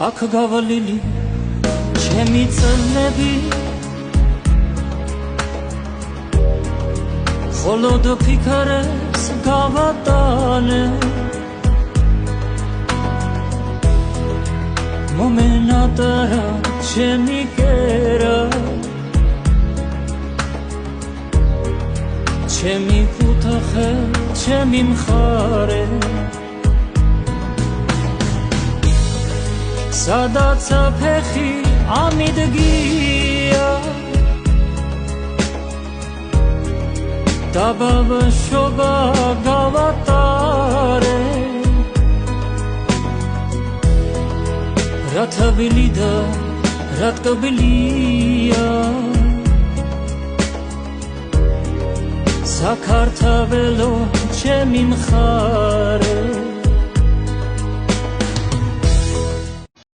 აქ გავალილი ჩემი წლები холод ფიქრებს გავატანე მომენატრა ჩემი კერა ჩემი კუთხე ჩემი მხარე სადაც ფეხი ამიდგია დაბავშობა გავატარე რა თბილი და რა ტკბილია საქართველო ჩემი მხარე